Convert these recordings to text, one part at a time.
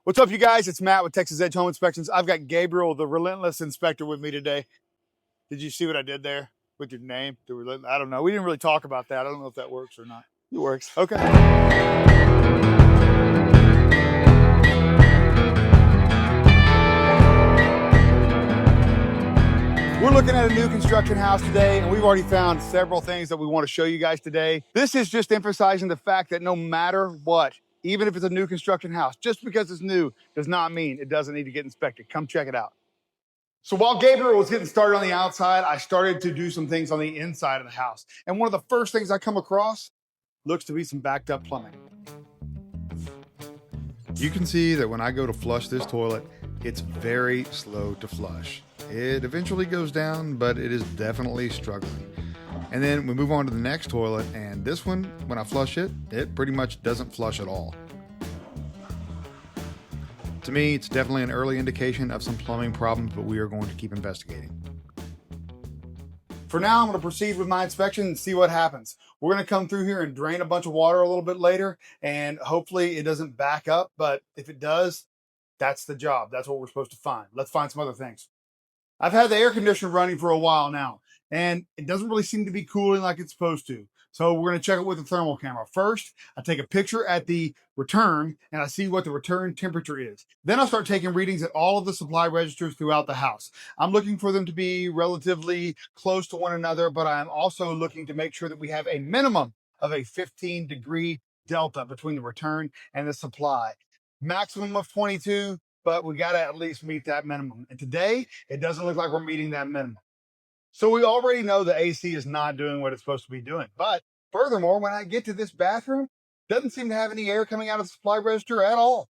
What's up, you guys? It's Matt with Texas Edge Home Inspections. I've got Gabriel, the relentless inspector, with me today. Did you see what I did there with your name? I don't know. We didn't really talk about that. I don't know if that works or not. It works. Okay. We're looking at a new construction house today, and we've already found several things that we want to show you guys today. This is just emphasizing the fact that no matter what, even if it's a new construction house, just because it's new does not mean it doesn't need to get inspected. Come check it out. So while Gabriel was getting started on the outside, I started to do some things on the inside of the house. And one of the first things I come across looks to be some backed up plumbing. You can see that when I go to flush this toilet, it's very slow to flush. It eventually goes down, but it is definitely struggling. And then we move on to the next toilet, and this one, when I flush it, it pretty much doesn't flush at all. To me, it's definitely an early indication of some plumbing problems, but we are going to keep investigating. For now, I'm going to proceed with my inspection and see what happens. We're going to come through here and drain a bunch of water a little bit later, and hopefully it doesn't back up, but if it does, that's the job. That's what we're supposed to find. Let's find some other things. I've had the air conditioner running for a while now, and it doesn't really seem to be cooling like it's supposed to. So we're going to check it with a thermal camera. First, I take a picture at the return, and I see what the return temperature is. Then I'll start taking readings at all of the supply registers throughout the house. I'm looking for them to be relatively close to one another, but I'm also looking to make sure that we have a minimum of a 15-degree delta between the return and the supply. Maximum of 22, but we got to at least meet that minimum. And today, it doesn't look like we're meeting that minimum. So we already know the AC is not doing what it's supposed to be doing. But furthermore, when I get to this bathroom, it doesn't seem to have any air coming out of the supply register at all.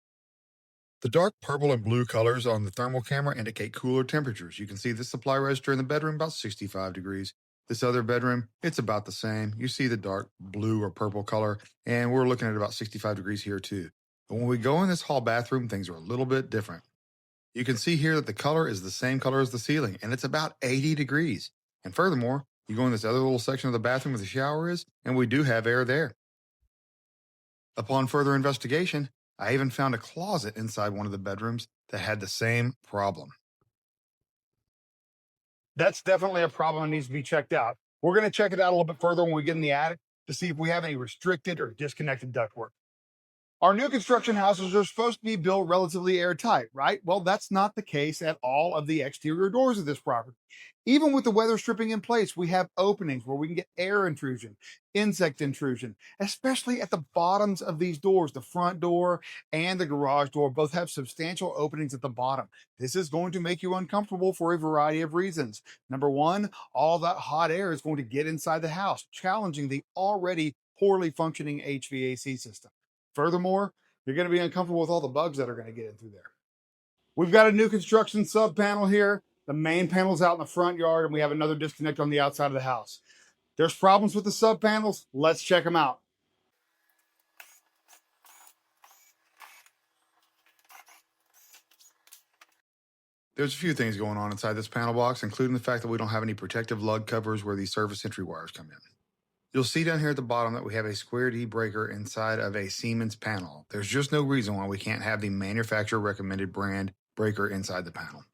The dark purple and blue colors on the thermal camera indicate cooler temperatures. You can see the supply register in the bedroom about 65 degrees. This other bedroom, it's about the same. You see the dark blue or purple color, and we're looking at about 65 degrees here too. But when we go in this hall bathroom, things are a little bit different. You can see here that the color is the same color as the ceiling, and it's about 80 degrees. And furthermore, you go in this other little section of the bathroom where the shower is, and we do have air there. Upon further investigation, I even found a closet inside one of the bedrooms that had the same problem. That's definitely a problem that needs to be checked out. We're going to check it out a little bit further when we get in the attic to see if we have any restricted or disconnected ductwork. Our new construction houses are supposed to be built relatively airtight, right? Well, that's not the case at all of the exterior doors of this property. Even with the weather stripping in place, we have openings where we can get air intrusion, insect intrusion, especially at the bottoms of these doors. The front door and the garage door both have substantial openings at the bottom. This is going to make you uncomfortable for a variety of reasons. Number one, all that hot air is going to get inside the house, challenging the already poorly functioning HVAC system. Furthermore, you're going to be uncomfortable with all the bugs that are going to get in through there. We've got a new construction sub panel here. The main panel's out in the front yard, and we have another disconnect on the outside of the house. There's problems with the sub panels. Let's check them out. There's a few things going on inside this panel box, including the fact that we don't have any protective lug covers where these service entry wires come in. You'll see down here at the bottom that we have a square D breaker inside of a Siemens panel. There's just no reason why we can't have the manufacturer recommended brand breaker inside the panel.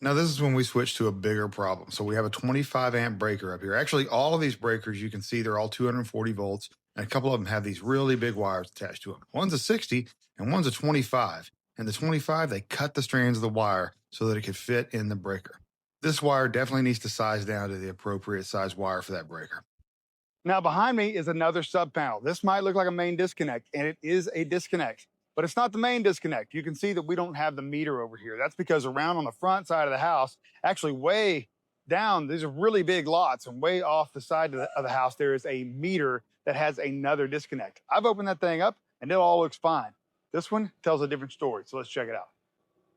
Now this is when we switch to a bigger problem. So we have a 25 amp breaker up here. Actually, all of these breakers, you can see they're all 240 volts, and a couple of them have these really big wires attached to them. One's a 60 and one's a 25. And the 25, they cut the strands of the wire so that it could fit in the breaker. This wire definitely needs to size down to the appropriate size wire for that breaker. Now behind me is another sub panel. This might look like a main disconnect, and it is a disconnect, but it's not the main disconnect. You can see that we don't have the meter over here. That's because around on the front side of the house, actually way down, these are really big lots, and way off the side of the house, there is a meter that has another disconnect. I've opened that thing up, and it all looks fine. This one tells a different story, so let's check it out.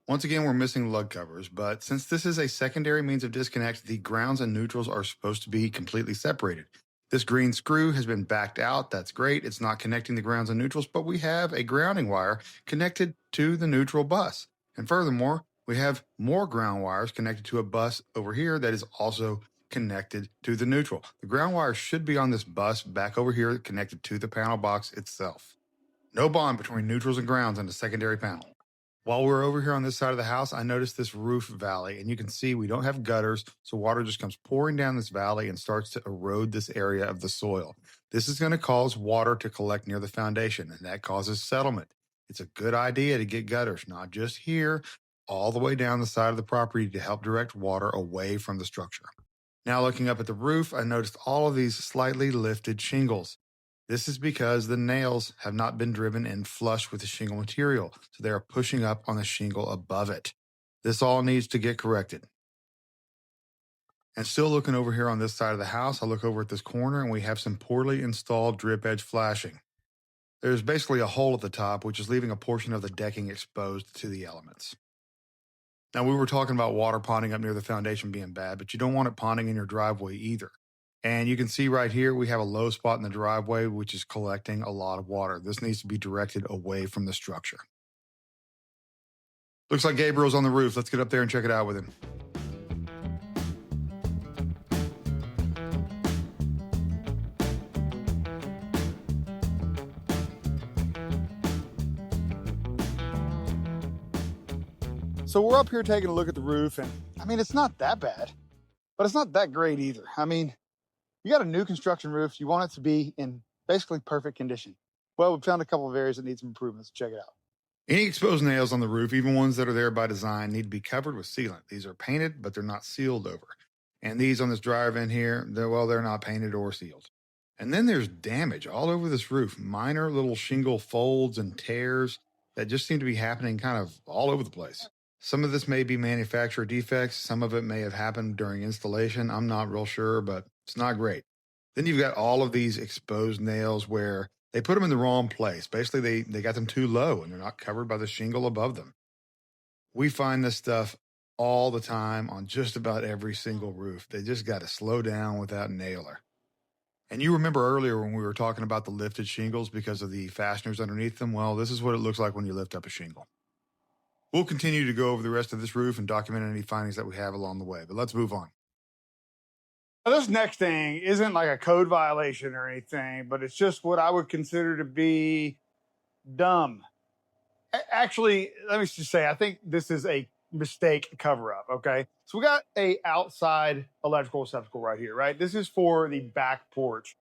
Once again, we're missing lug covers, but since this is a secondary means of disconnect, the grounds and neutrals are supposed to be completely separated. This green screw has been backed out. That's great. It's not connecting the grounds and neutrals, but we have a grounding wire connected to the neutral bus. And furthermore, we have more ground wires connected to a bus over here that is also connected to the neutral. The ground wire should be on this bus back over here connected to the panel box itself. No bond between neutrals and grounds in the secondary panel. While we're over here on this side of the house, I noticed this roof valley, and you can see we don't have gutters, so water just comes pouring down this valley and starts to erode this area of the soil. This is going to cause water to collect near the foundation, and that causes settlement. It's a good idea to get gutters, not just here, all the way down the side of the property to help direct water away from the structure. Now, looking up at the roof, I noticed all of these slightly lifted shingles. This is because the nails have not been driven in flush with the shingle material, so they are pushing up on the shingle above it. This all needs to get corrected. And still looking over here on this side of the house, I look over at this corner and we have some poorly installed drip edge flashing. There's basically a hole at the top, which is leaving a portion of the decking exposed to the elements. Now, we were talking about water ponding up near the foundation being bad, but you don't want it ponding in your driveway either. And you can see right here, we have a low spot in the driveway, which is collecting a lot of water. This needs to be directed away from the structure. Looks like Gabriel's on the roof. Let's get up there and check it out with him. So we're up here taking a look at the roof, and I mean, it's not that bad, but it's not that great either. I mean, you got a new construction roof, you want it to be in basically perfect condition. Well, we found a couple of areas that need some improvements. Check it out. Any exposed nails on the roof, even ones that are there by design, need to be covered with sealant. These are painted, but they're not sealed over. And these on this dryer vent here, they're not painted or sealed. And then there's damage all over this roof, minor little shingle folds and tears that just seem to be happening kind of all over the place. Some of this may be manufacturer defects. Some of it may have happened during installation. I'm not real sure, but it's not great. Then you've got all of these exposed nails where they put them in the wrong place. Basically, they got them too low and they're not covered by the shingle above them. We find this stuff all the time on just about every single roof. They just got to slow down with that nailer. And you remember earlier when we were talking about the lifted shingles because of the fasteners underneath them? Well, this is what it looks like when you lift up a shingle. We'll continue to go over the rest of this roof and document any findings that we have along the way, but let's move on. Now, this next thing isn't like a code violation or anything, but it's just what I would consider to be dumb. Actually, let me just say, I think this is a mistake cover-up, okay? So we got a outside electrical receptacle right here, right? This is for the back porch.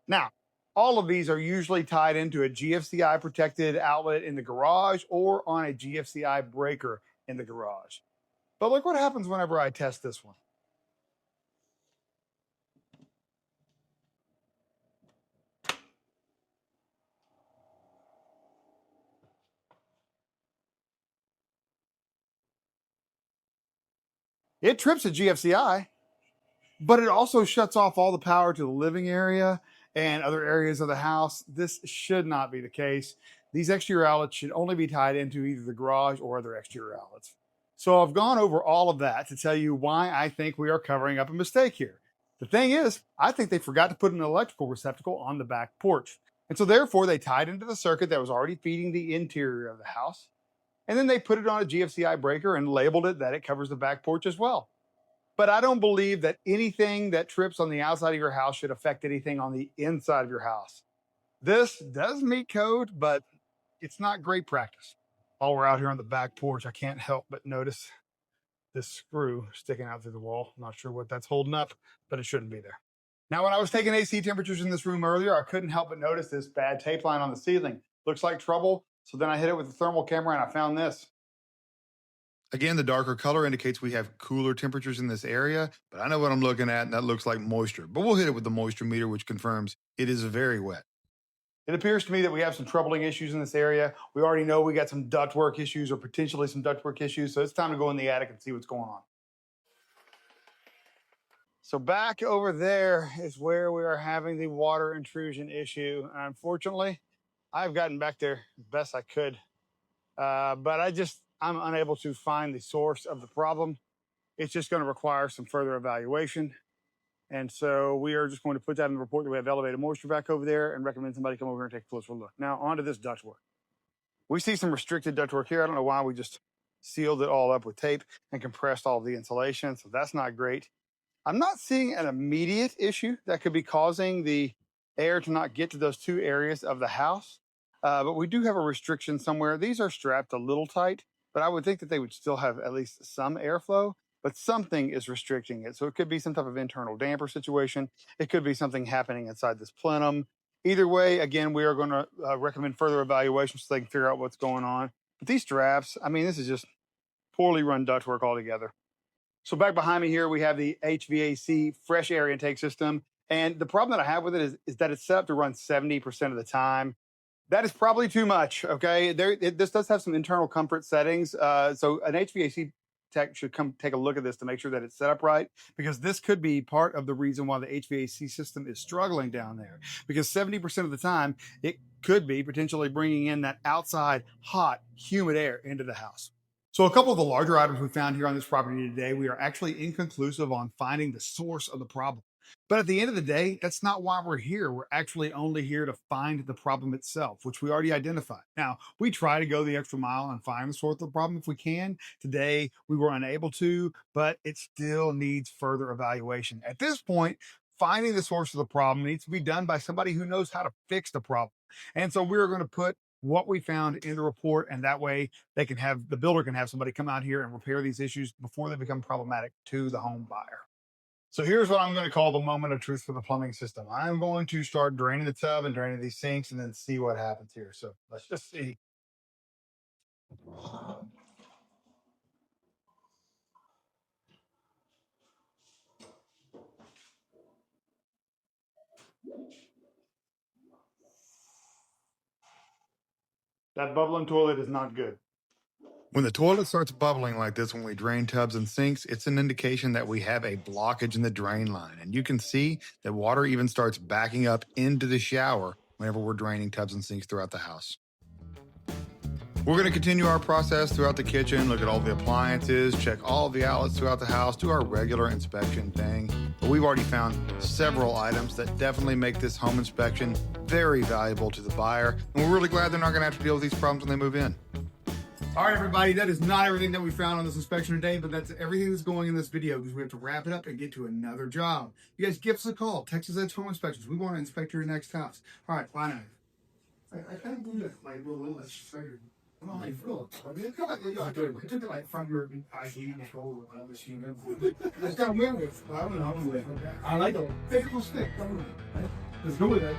Now, all of these are usually tied into a GFCI protected outlet in the garage or on a GFCI breaker in the garage. But look what happens whenever I test this one. It trips a GFCI, but it also shuts off all the power to the living area and other areas of the house. This should not be the case. These exterior outlets should only be tied into either the garage or other exterior outlets. So I've gone over all of that to tell you why I think we are covering up a mistake here. The thing is, I think they forgot to put an electrical receptacle on the back porch. And so therefore they tied into the circuit that was already feeding the interior of the house. And then they put it on a GFCI breaker and labeled it that it covers the back porch as well. But I don't believe that anything that trips on the outside of your house should affect anything on the inside of your house. This does meet code, but it's not great practice. While we're out here on the back porch, I can't help but notice this screw sticking out through the wall. I'm not sure what that's holding up, but it shouldn't be there. Now, when I was taking AC temperatures in this room earlier, I couldn't help but notice this bad tape line on the ceiling. Looks like trouble. So then I hit it with a thermal camera and I found this. Again, the darker color indicates we have cooler temperatures in this area, but I know what I'm looking at, and that looks like moisture. But we'll hit it with the moisture meter, which confirms it is very wet. It appears to me that we have some troubling issues in this area. We already know we got some ductwork issues or potentially some ductwork issues, so it's time to go in the attic and see what's going on. So back over there is where we are having the water intrusion issue. Unfortunately, I've gotten back there as best I could, but I'm unable to find the source of the problem. It's just going to require some further evaluation. And so we are just going to put that in the report that we have elevated moisture back over there and recommend somebody come over here and take a closer look. Now, onto this ductwork. We see some restricted ductwork here. I don't know why we just sealed it all up with tape and compressed all of the insulation, so that's not great. I'm not seeing an immediate issue that could be causing the air to not get to those two areas of the house, but we do have a restriction somewhere. These are strapped a little tight, but I would think that they would still have at least some airflow, but something is restricting it. So it could be some type of internal damper situation. It could be something happening inside this plenum. Either way, again, we are going to recommend further evaluation so they can figure out what's going on. But these drafts, I mean, this is just poorly run ductwork altogether. So back behind me here, we have the HVAC fresh air intake system. And the problem that I have with it is that it's set up to run 70% of the time. That is probably too much. Okay, this does have some internal comfort settings. So an HVAC tech should come take a look at this to make sure that it's set up right, because this could be part of the reason why the HVAC system is struggling down there. Because 70% of the time, it could be potentially bringing in that outside hot, humid air into the house. So a couple of the larger items we found here on this property today, we are actually inconclusive on finding the source of the problem. But at the end of the day, that's not why we're here. We're actually only here to find the problem itself, which we already identified. Now, we try to go the extra mile and find the source of the problem if we can. Today, we were unable to, but it still needs further evaluation. At this point, finding the source of the problem needs to be done by somebody who knows how to fix the problem. And so we're going to put what we found in the report, and that way the builder can have somebody come out here and repair these issues before they become problematic to the home buyer. So here's what I'm going to call the moment of truth for the plumbing system. I'm going to start draining the tub and draining these sinks and then see what happens here. So let's just see. That bubbling toilet is not good. When the toilet starts bubbling like this when we drain tubs and sinks, it's an indication that we have a blockage in the drain line. And you can see that water even starts backing up into the shower whenever we're draining tubs and sinks throughout the house. We're going to continue our process throughout the kitchen, look at all the appliances, check all the outlets throughout the house, do our regular inspection thing. But we've already found several items that definitely make this home inspection very valuable to the buyer. And we're really glad they're not going to have to deal with these problems when they move in. All right, everybody, that is not everything that we found on this inspection today, but that's everything that's going in this video because we have to wrap it up and get to another job. You guys give us a call. Text us at Home Inspections. We want to inspect your next house. All right, bye now. I kind of do that, like, a little less figured. No, I feel it. I mean, I took it like from your ID control with the machine. It's kind of weird. I don't know. I like the physical stick. Let's go with that.